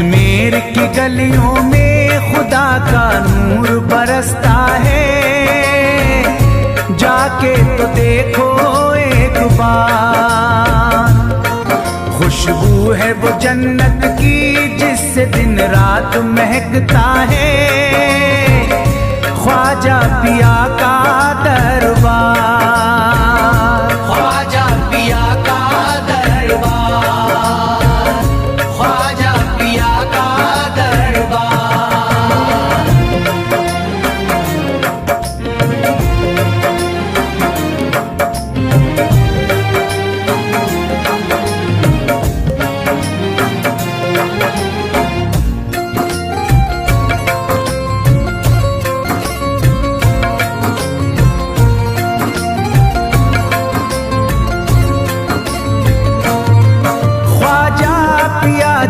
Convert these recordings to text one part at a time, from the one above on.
अजमेर की गलियों में खुदा का नूर बरसता है, जाके तो देखो एक बार। खुशबू है वो जन्नत की जिससे दिन रात महकता है, ख्वाजा पिया का दरबार, ख्वाजा पिया का दरबार, ख्वाजा पिया का दरबार।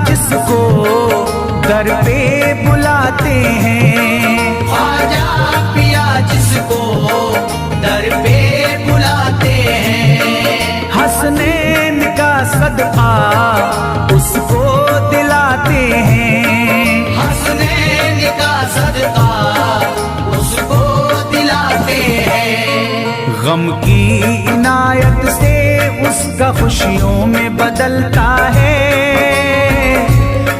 जिसको दर पे बुलाते हैं, ख्वाजा पिया जिसको दर पे बुलाते हैं, हसनैन का सदका उसको दिलाते हैं, हसनैन का सदका उसको दिलाते हैं। गम की इनायत से उसका खुशियों में बदलता है,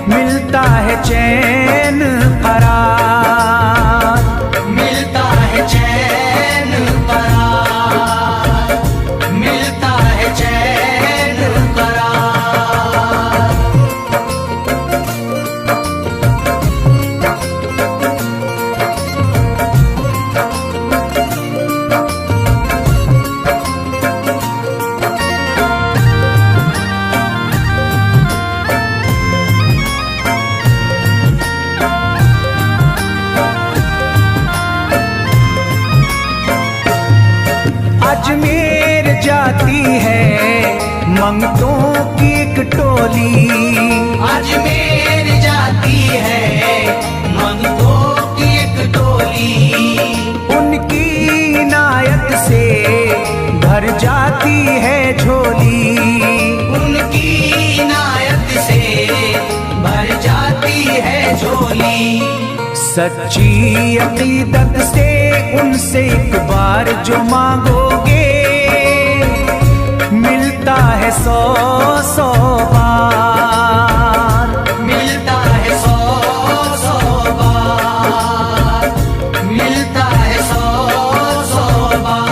मिलता है चैन करार, मिलता है चैन करार, मिलता है चैन करार। अजमेर जाती है मंगतों की एक टोली, अजमेर जाती है मंगतों की एक टोली, उनकी इनायत से भर जाती है झोली, उनकी इनायत से भर जाती है झोली। सच्ची अकीदत से उनसे एक बार जो मांगोगे, मिलता है 100 बार, मिलता है 100 बार, मिलता है 100 बार।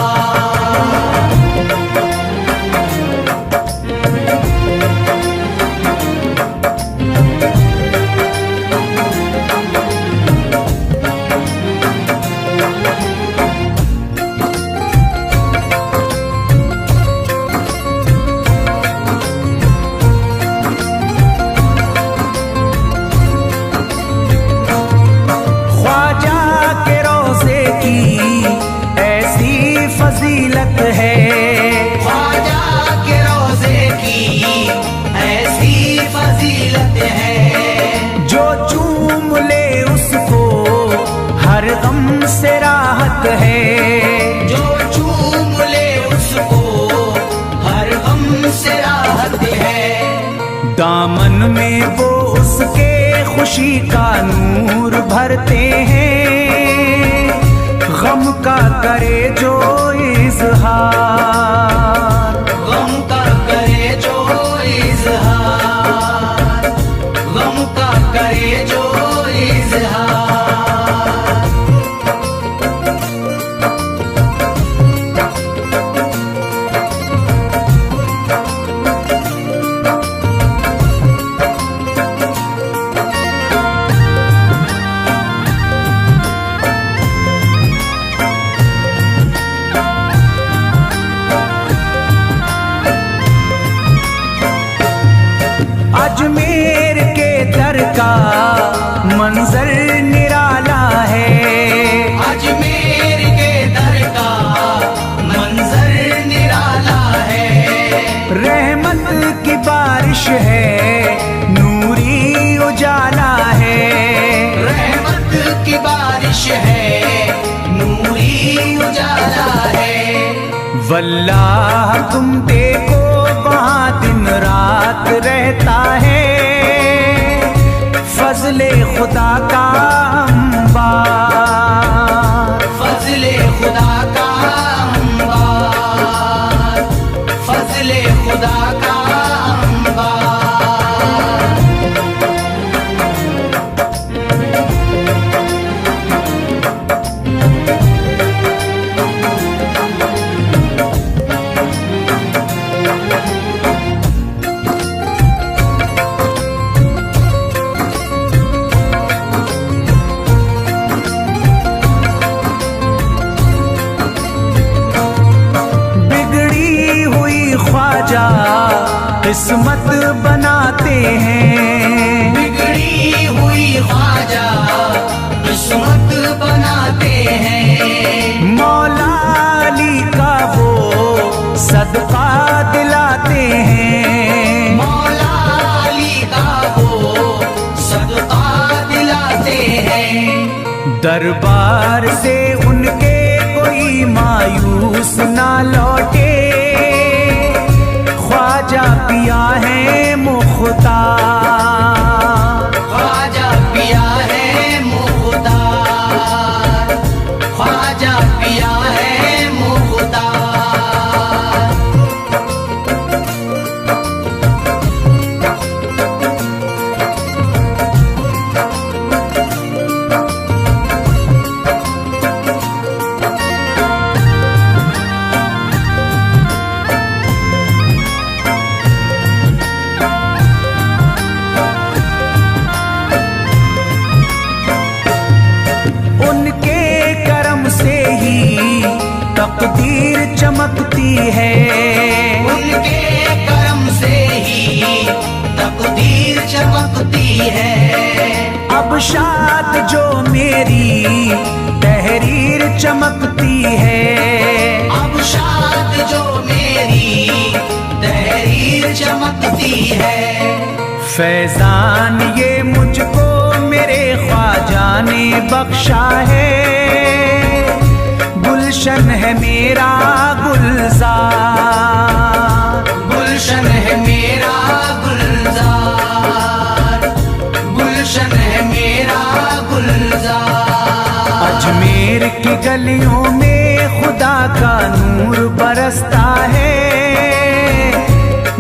फजीलत है ख्वाजा के रोज़े की ऐसी फजीलत है, जो चूम ले उसको हर गम से राहत है, जो चूम ले उसको हर गम से राहत है। दामन में वो उसके खुशी का नूर भरते हैं, गम का करे जो इज़हार, गम का करे जो इज़हार, गम का करे जो इज़हार। अजमेर के दर का मंजर निराला है, अजमेर के दर का मंजर निराला है। रहमत की बारिश है, नूरी उजाला है, रहमत की बारिश है, नूरी उजाला है। वल्लाह तुम देखो वहाँ दिन रात रहता है, फजले खुदा का अंबार, फजले खुदा का अंबार, फजले खुदा का अंबार। किस्मत बनाते हैं, बिगड़ी हुई ख्वाजा किस्मत बनाते हैं। मौला अली का वो सदका दिलाते हैं, मौला अली का वो सदका दिलाते हैं। दरबार से उनके कोई मायूस ना लौटे, ख्वाजा पिया है मुख्तार, ख्वाजा पिया है मुख्तार, ख्वाजा पिया है मुख्तार। उनके करम से ही तकदीर चमकती है, उनके करम से ही तकदीर चमकती है। अब शाद जो मेरी तहरीर चमकती है, अब शाद जो मेरी तहरीर चमकती है। फैजान ये मुझको मेरे ख्वाजा ने बख्शा है, गुलशन है मेरा गुलजार, गुलशन है मेरा गुलजार, गुलशन है मेरा गुलजार। अजमेर की गलियों में खुदा का नूर बरसता है,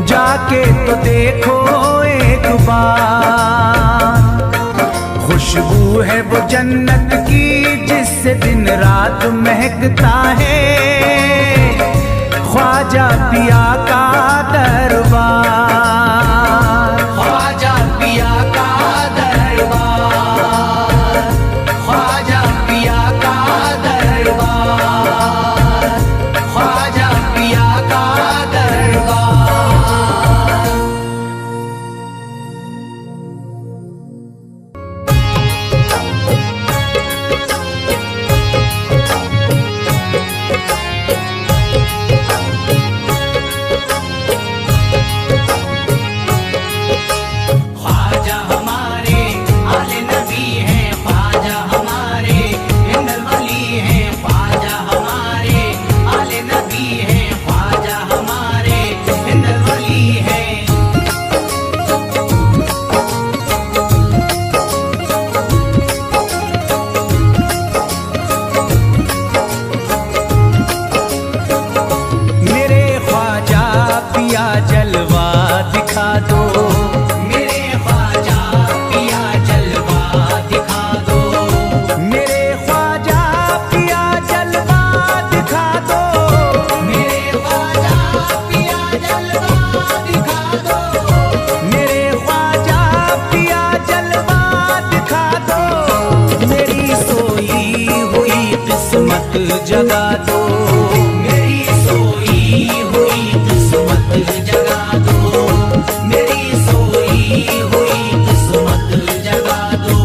जाके तो देखो एक बार, खुशबू है वो जन्नत की जिससे दिन रात महकता है, ख्वाजा पिया का दरबार, ख्वाजा पिया का दरबार, ख्वाजा पिया का दरबार, ख्वाजा पिया का दरबार। जगा दो, मेरी सोई हुई किस्मत जगा दो, मेरी सोई हुई किस्मत जगा दो।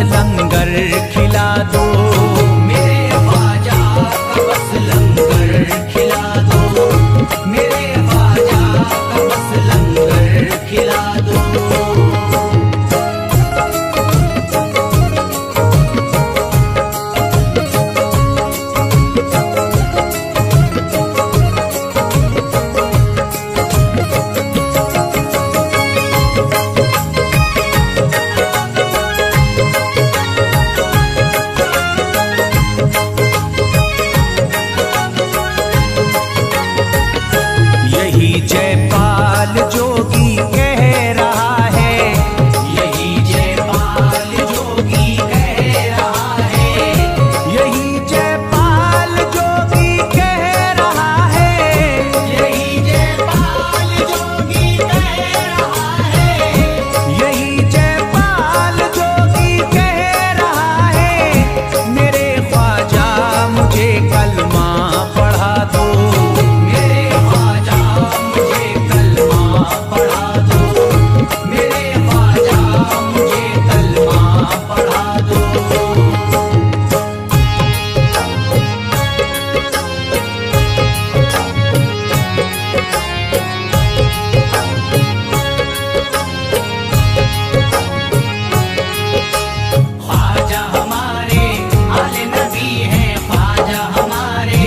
लंगर खिला दो। मेरे ख्वाजा का बस लंगर खिला दो, मेरे ख्वाजा का बस लंगर खिला दो। यही जयपाल जोगी कह रहा है, यही जयपाल जोगी कह रहा है, यही जयपाल जोगी कह रहा है, यही जयपाल जोगी कह रहा है, यही जयपाल जोगी कह रहा है। मेरे ख्वाजा मुझे कलमा पढ़ा दो, मेरे ख्वाजा मुझे कलमा पढ़ा दो, मेरे ख्वाजा मुझे कलमा पढ़ा दो। ख्वाजा हमारे आले नबी हैं, ख्वाजा हमारे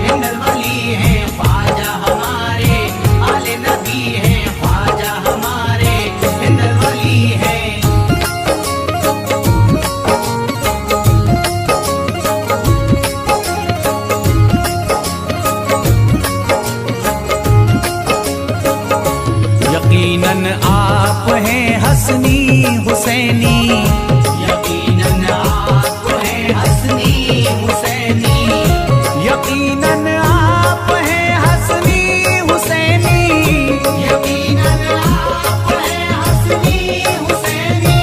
हिंदल वली हैं, ख्वाजा हमारे आले नबी हैं, ख्वाजा हमारे हिंदल वली हैं। यकीनन आप हैं हसनी हुसैनी, यकीनन आप हैं हसनी हुसैनी, यकीनन आप हैं हसनी हुसैनी, यकीनन आप हैं हसनी हुसैनी,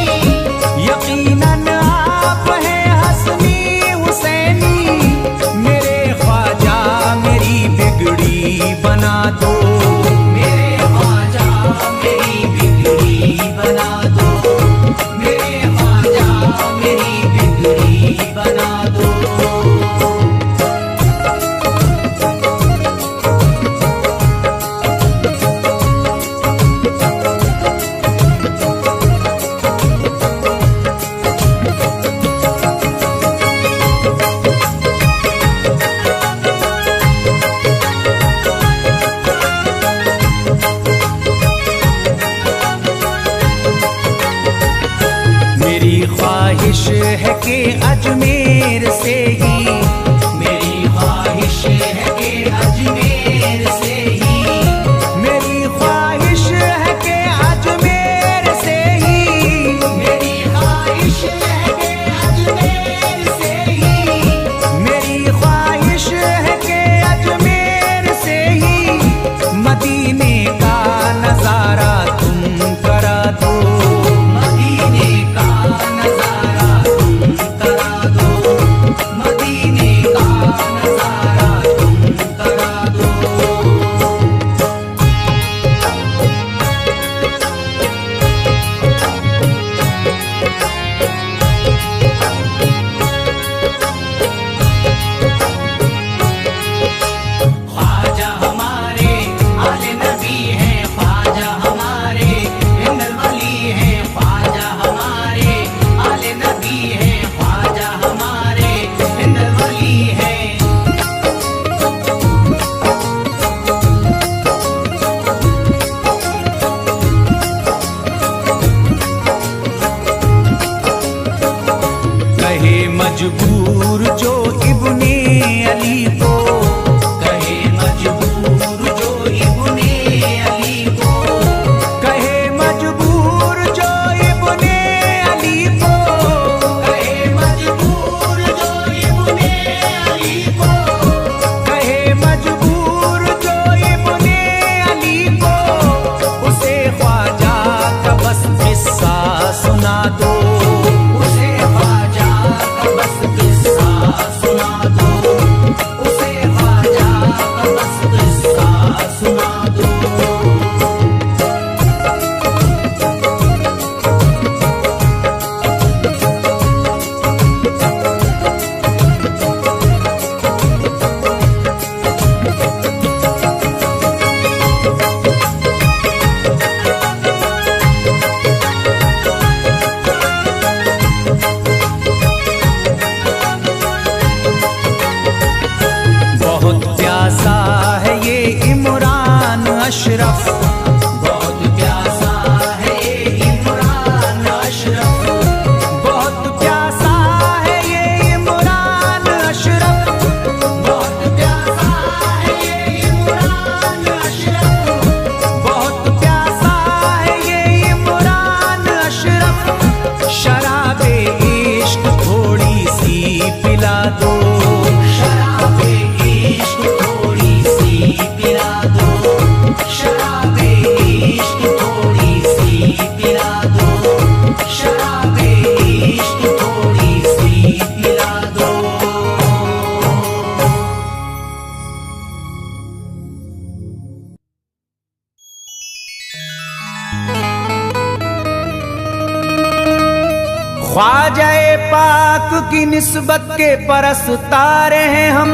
यकीनन आप हैं हसनी हुसैनी। मेरे ख्वाजा मेरी बिगड़ी बना दो, मेरे ख्वाजा मेरी बिगड़ी बना दो, मेरे ख्वाजा मेरी बिगड़ी बना दो। मेरी ख्वाहिश है कि अजमेर से ही, मेरी ख्वाहिश है कि अजमेर से ही, मेरी ख्वाहिश है कि अजमेर से ही, मेरी ख्वाहिश है कि अजमेर से ही, मेरी ख्वाहिश है कि अजमेर से ही मदीने का नजारा तुम करा दो, मदीने का नजारा तुम करा दो, बहुत प्यासा है ये इमरान अशरफ, बहुत प्यासा है ये इमरान अशरफ, बहुत प्यासा है ये इमरान अशरफ, बहुत प्यासा है ये इमरान अशरफ, बहुत प्यासा है ये इमरान अशरफ। शराबे इश्क थोड़ी सी पिला दो, शराबे इश्क थोड़ी सी पिला दो, शराबे इश्क थोड़ी सी पिला दो, शराबे इश्क थोड़ी सी पिला दो। ख्वाजाए पाक की निस्बत के परस्तार हैं हम,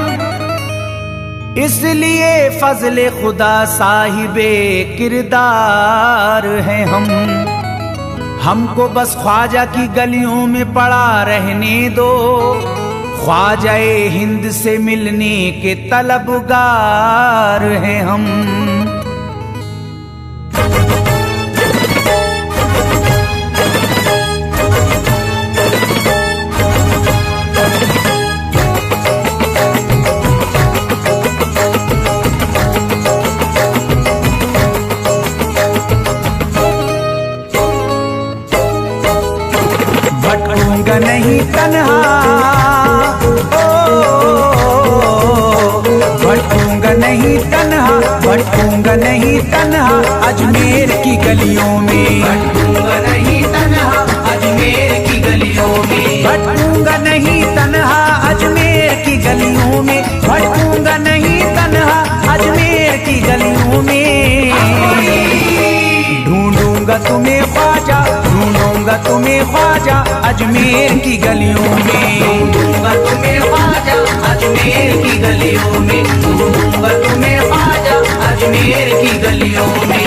इसलिए फजले खुदा साहिबे किरदार हैं हम। हमको बस ख्वाजा की गलियों में पड़ा रहने दो, ख्वाजाए हिंद से मिलने के तलबगार हैं हम। भटकूंगा नहीं तन्हा, भटकूंगा नहीं तन्हा, भटकूंगा नहीं तन्हा अजमेर की गलियों में, भटकूंगा नहीं तन्हा अजमेर की गलियों में, भटकूंगा नहीं तन्हा अजमेर की गलियों में, भटकूंगा नहीं तन्हा अजमेर की गलियों में। ढूंढूंगा तुम्हें ख्वाजा, ढूंढूंगा तुम्हें ख्वाजा अजमेर की गलियों में, ढूंढूंगा तुम्हें ख्वाजा अजमेर की गलियों में, ढूंढूंगा तुम्हें ख्वाजा अजमेर की गलियों में।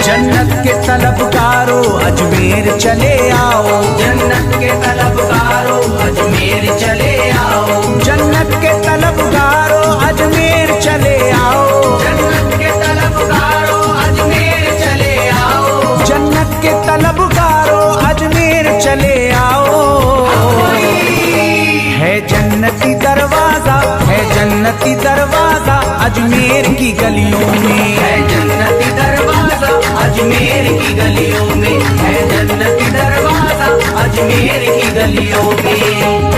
जन्नत के तलबगारों अजमेर चले आओ, जन्नत के तलबगारों अजमेर चले आओ, जन्नत के तलबगारों अजमेर चले आओ, जन्नत के तलबगारों अजमेर चले आओ, जन्नत के तलबगारों अजमेर चले आओ। है जन्नती दरवाजा, है जन्नती दरवाजा अजमेर की गलियों में, है जन्नती दरवाजा अजमेर की गलियों में, है जन्नती दरवाजा अजमेर की गलियों में।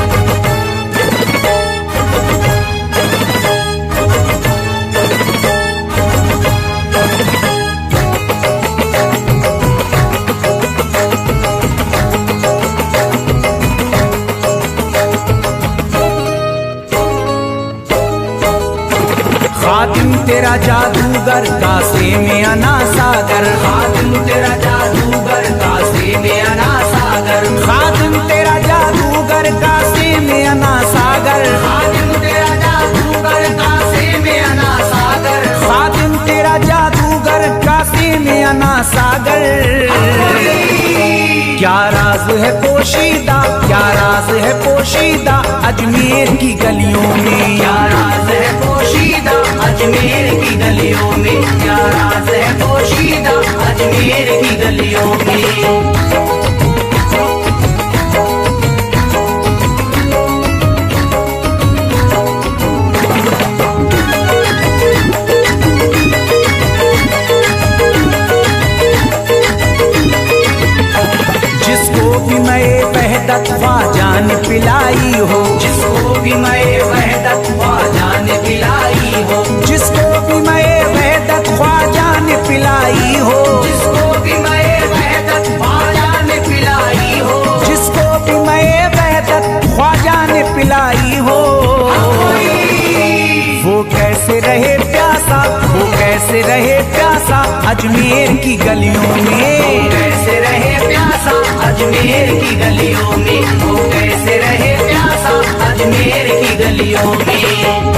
खातिम तेरा जादूगर कासे में अना सागर, खातिम तेरा जादूगर कासे में अना सागर, खातिम तेरा जादूगर कासे में अना सागर, खातिम तेरा जादूगर कासे में अना सागर, खातिम तेरा जादूगर कासे में अना सागर। क्या राज है पोशीदा, क्या राज है पोशीदा अजमेर की गलियों में, क्या राज है पोशीदा अजमेर की गलियों में, क्या राज है पोशीदा अजमेर की गलियों में। जिसको भी मैं वहदत ख्वाजा ने पिलाई हो, जिसको भी मैं वहदत ख्वाजा ने पिलाई हो, जिसको भी मैं वहदत ख्वाजा ने पिलाई हो, जिसको भी मैं वहदत ख्वाजा ने पिलाई हो, जिसको भी मैं वहदत ख्वाजा ने पिलाई हो। वो कैसे रहे प्यासा, वो कैसे रहे प्यासा प्यासा अजमेर की गलियों में। कैसे रहे प्यासा अजमेर की गलियों में, वो कैसे रहे प्यासा अजमेर की गलियों में।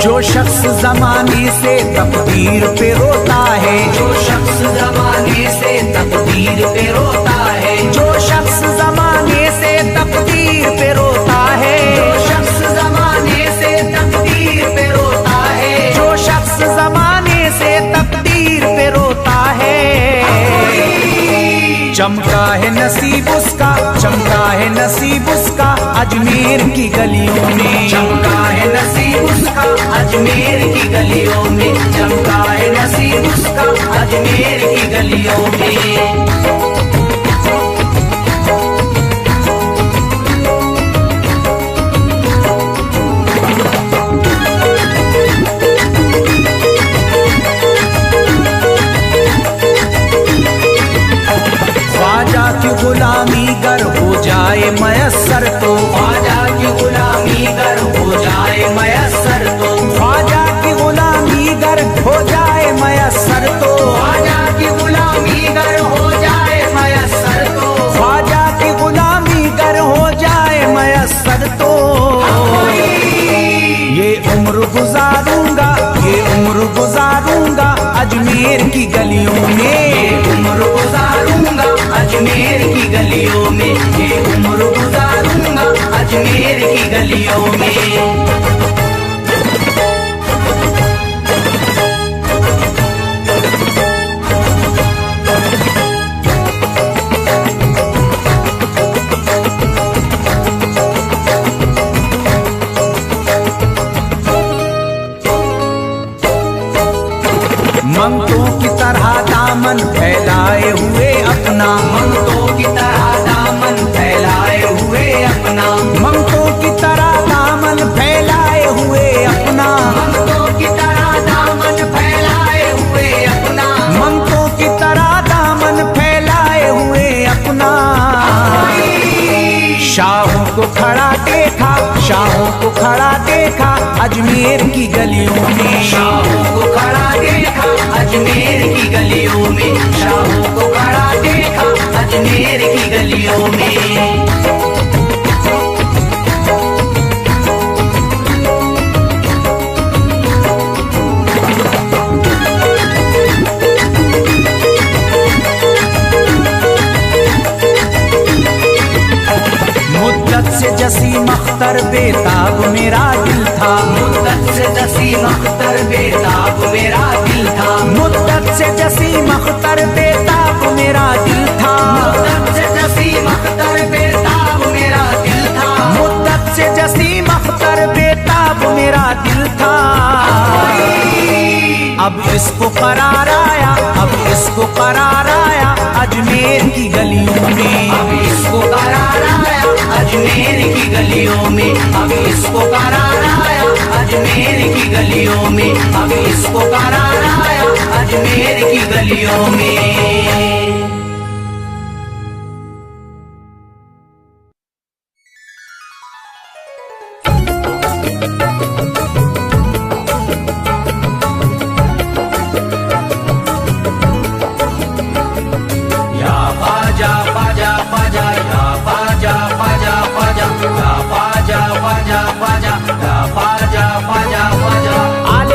जो शख्स जमाने से तकदीर पे रोता है, जो शख्स जमाने से तकदीर पे रोता है, जो शख्स जमाने से तकदीर पे रोता है, जो शख्स जमाने से तकदीर पे रोता है, जो शख्स जमाने से तकदीर पे रोता है। चमका है नसीब उसका, चमका है नसीब उसका अजमेर की गलियों में। चमका है नसीब उसका अजमेर की गलियों में, चमका है नसीब उसका अजमेर की गलियों में। ख्वाजा की गुलामी गर हो जाए मयस्सर तो, ख्वाजा की गुलामी गर हो जाए मयस्सर तो, ख्वाजा की गुलामी गर हो जाए मयस्सर तो, ख्वाजा की गुलामी गर हो जाए मयस्सर तो, ख्वाजा की गुलामी गर हो जाए मयस्सर तो। ये उम्र गुजारूंगा, ये उम्र गुजारूंगा अजमेर की गलियों में। उम्र गुजारूंगा अजमेर की गलियों में, ये उम्र गुजारूंगा अजमेर की गलियों में। ममतों की तरह दामन फैलाए हुए अपना, ममतों की तरह दामन फैलाए हुए अपना, ममतों की तरह दामन फैलाए हुए अपना, ममतों की तरह दामन फैलाए हुए अपना, ममतों की तरह दामन फैलाए हुए अपना। शाहों को खड़ा देखा, शाहों को खड़ा देखा अजमेर की गलियों में। शाहों को खड़ा देखा अजमेर की गलियों में, शाहों को खड़ा देखा अजमेर की गलियों में। मुद्दत से जसीम अख्तर बेताब मेरा दिल था, मुद्दत से जसीम अख्तर बेताब मेरा दिल था, मुद्दत से जसीम अख्तर बेताब मेरा दिल था, मुद्दत से जसीम अख्तर बेताब मेरा दिल था, मुद्दत से जसीम अख्तर बेताब मेरा दिल था। अब इसको करार आया, अब इसको करार आया अजमेर की गलियों में। अब इसको करार आया अजमेर की गलियों में, अब इसको करार आया अजमेर की गलियों में, अब इसको करार आया अजमेर की गलियों में।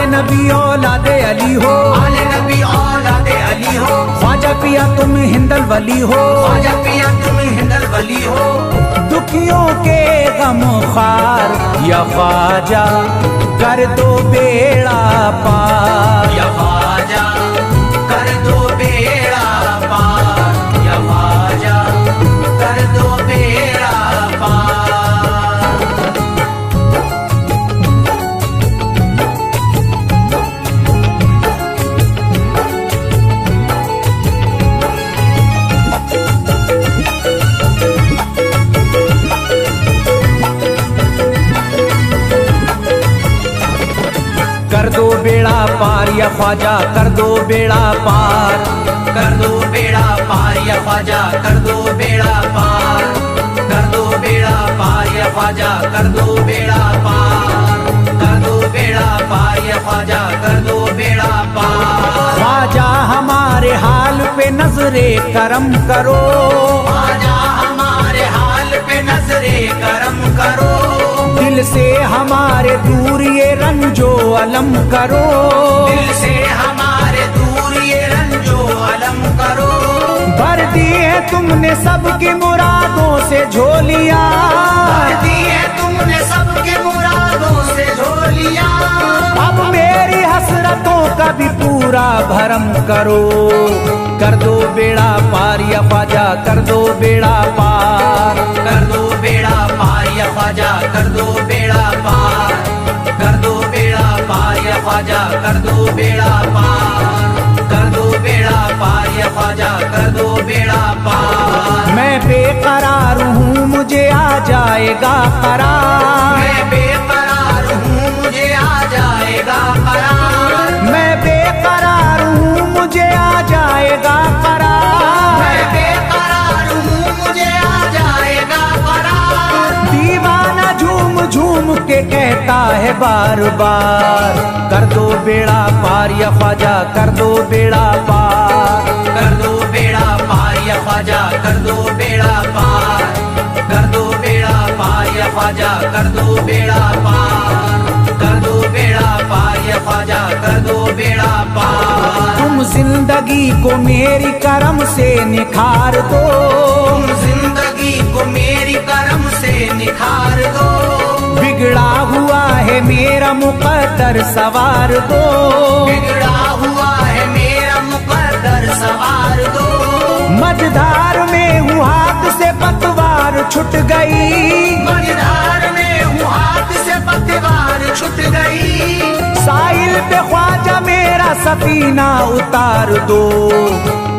नबी औलादे अली हो, आले नबी औलादे अली हो, ख्वाजा पिया तुम हिंदल वली हो, ख्वाजा पिया तुम हिंदल वली हो। दुखियों के गम खार या ख्वाजा कर दो बेड़ा पार, या ख्वाजा कर दो बेड़ा पार, या ख्वाजा कर दो बेड़ा पार। दो बेड़ा पार या ख्वाजा कर दो बेड़ा पार, कर दो बेड़ा पार या ख्वाजा कर दो बेड़ा पार, कर दो बेड़ा पार या ख्वाजा कर दो बेड़ा पार, कर दो बेड़ा पार या ख्वाजा कर दो बेड़ा पार। ख्वाजा हमारे हाल पे नजरे करम करो, ख्वाजा हमारे हाल पे नजरे करम करो, दिल से हमारे दूर ये रंजो अलम करो, दिल से हमारे दूर ये रंजो अलम करो। भर दी है तुमने सबकी मुरादों से झोलियां, भर दी है तुमने सबके मुरादों से झोलियां, अब मेरी हसरतों का भी पूरा भरम करो। कर दो बेड़ा पार या ख्वाजा कर दो बेड़ा पार, कर दो बेड़ा पार या ख्वाजा कर दो बेड़ा पार, कर दो बेड़ा पार या ख्वाजा कर दो बेड़ा पार, कर दो बेड़ा पार या ख्वाजा कर दो बेड़ा पार। मैं बेकरार हूँ मुझे आ जाएगा करार, मैं बेकरार हूँ मुझे आ जाएगा करार, मैं बेकरार हूँ मुझे आ जाएगा करार, मैं बेकरार हूँ मुझे आ जाएगा करार। दीवाना झूम झूम के कहता है बार बार, कर दो बेड़ा पार या ख्वाजा कर दो बेड़ा पार, कर दो बेड़ा पार या ख्वाजा कर दो बेड़ा पार, कर दो बेड़ा पार या ख्वाजा कर दो बेड़ा पार, कर दो बेड़ा पार या ख्वाजा कर दो बेड़ा पार। तुम जिंदगी को मेरी करम से निखार दो, तुम जिंदगी को मेरी करम से निखार दो, बिगड़ा हुआ है मेरा मुकद्दर सवार दो, बिगड़ा हुआ है मेरा मुकद्दर सवार दो। मझधार में हूँ हाथ से पतवार छुट गई, मझधार में हूँ हाथ से पतवार छूट गई, साहिल पे ख्वाजा मेरा सफीना उतार दो।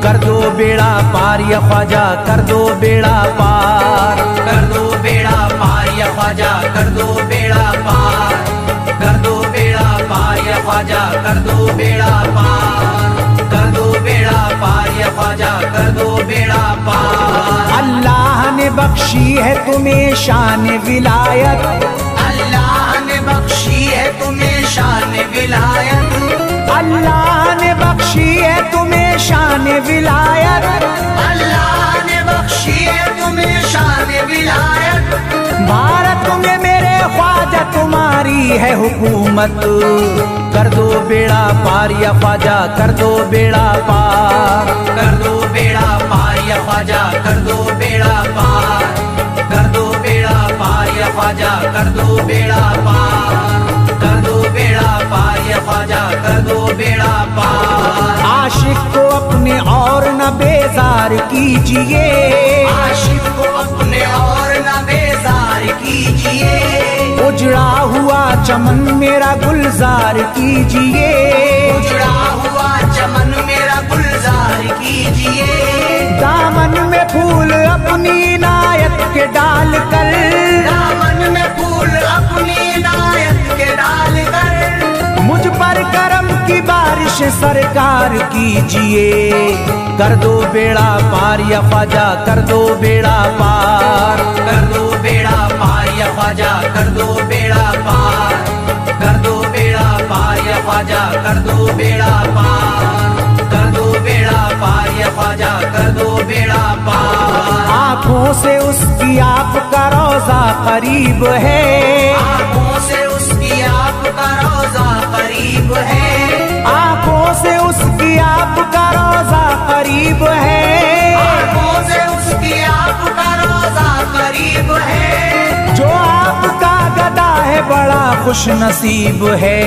कर दो बेड़ा पार या ख्वाजा कर दो बेड़ा पार, कर दो बेड़ा पार या ख्वाजा कर दो बेड़ा पार, कर दो बेड़ा पार या ख्वाजा कर दो बेड़ा पार, कर दो बेड़ा पार या ख्वाजा कर दो बेड़ा पार। अल्लाह ने बख्शी है तुम्हें शान विलायत, अल्लाह ने बख्शी है तुम्हें शान विलायत, अल्लाह ने बख्शी है तुम्हें शान विलायत, अल्लाह ने बख्शी है तुम्हें शान विलायत। भारत में मेरे ख्वाजा तुम्हारी है हुकूमत, कर दो बेड़ा पार या ख्वाजा कर दो बेड़ा पार, कर दो बेड़ा पार या ख्वाजा कर दो बेड़ा पार, कर दो बेड़ा पार या ख्वाजा कर दो बेड़ा पार, कर दो बेड़ा पार या ख्वाजा कर दो बेड़ा पार। आशिक को अपने और न बेजार कीजिए, आशिक को अपने और न बेजार कीजिए, उजड़ा हुआ चमन मेरा गुलजार कीजिए, उजड़ा हुआ चमन मेरा गुलजार कीजिए, दामन में फूल अपनी नायत के डाल कर, दामन में फूल अपनी नायत के डाल कर, मुझ पर करम की बारिश सरकार कीजिए। कर दो बेड़ा पार या ख्वाजा कर दो बेड़ा पार, कर दो बेड़ा पार या ख्वाजा कर दो बेड़ा पार, कर दो बेड़ा पार या ख्वाजा कर दो बेड़ा पार, कर दो बेड़ा पार या ख्वाजा कर दो बेड़ा पार। आँखों से उसकी आपका रोजा करीब है, आँखों से उसकी आपका रोजा करीब है, आँखों से उसकी आपका रोजा करीब है, आँखों से उसकी आपका रोजा करीब है, जो आपका गदा है बड़ा खुश नसीब है।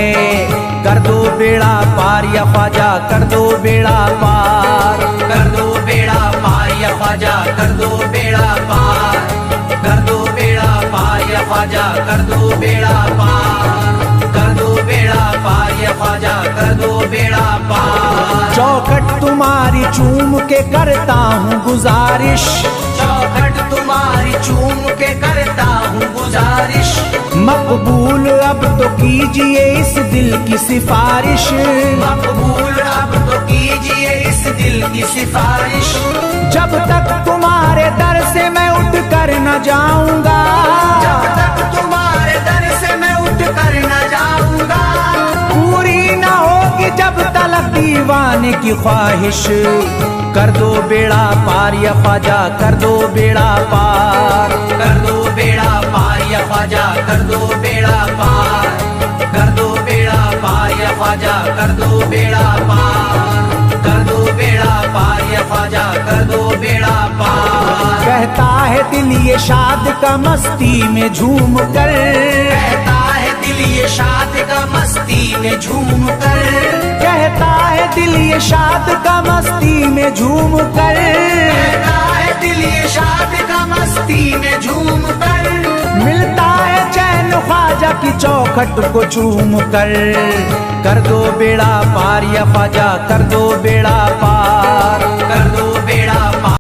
कर दो बेड़ा पार या ख्वाजा कर दो बेड़ा पार, कर दो बेड़ा पार या ख्वाजा कर दो बेड़ा पार, कर दो बेड़ा पार या ख्वाजा कर दो बेड़ा पार, कर दो बेड़ा पार या ख्वाजा कर दो बेड़ा पार। चौखट तुम्हारी चूम के करता हूँ गुजारिश, चौखट तुम्हारी चूम के करता हूँ गुजारिश, मकबूल अब तो तो कीजिए इस दिल की सिफारिश, मकबूल अब तो कीजिए इस दिल की सिफारिश। जब तक तुम्हारे दर से मैं उठ कर न जाऊंगा, जब तक तुम्हारे दर से मैं उठ कर न जाऊंगा, पूरी न होगी जब तलक दीवाने की ख्वाहिश। कर दो बेड़ा पार या ख्वाजा, कर दो बेड़ा पार, कर दो बेड़ा पार या ख्वाजा, कर दो बेड़ा पार, कर दो बेड़ा पार या ख्वाजा, कर दो बेड़ा पार, कर दो बेड़ा पार या ख्वाजा, कर दो बेड़ा पार। कहता है दिल ये शाद का मस्ती में झूम कर, कहता है दिल ये शाद का मस्ती में झूम कर, कहता है दिल ये शाद का मस्ती में झूम कर, कहता है दिल ये शाद का मस्ती में झूम कर। मिलता है चैन ख्वाजा की चौखट को चूम कर दो बेड़ा पार या ख्वाजा, कर दो बेड़ा पार, कर दो बेड़ा पार।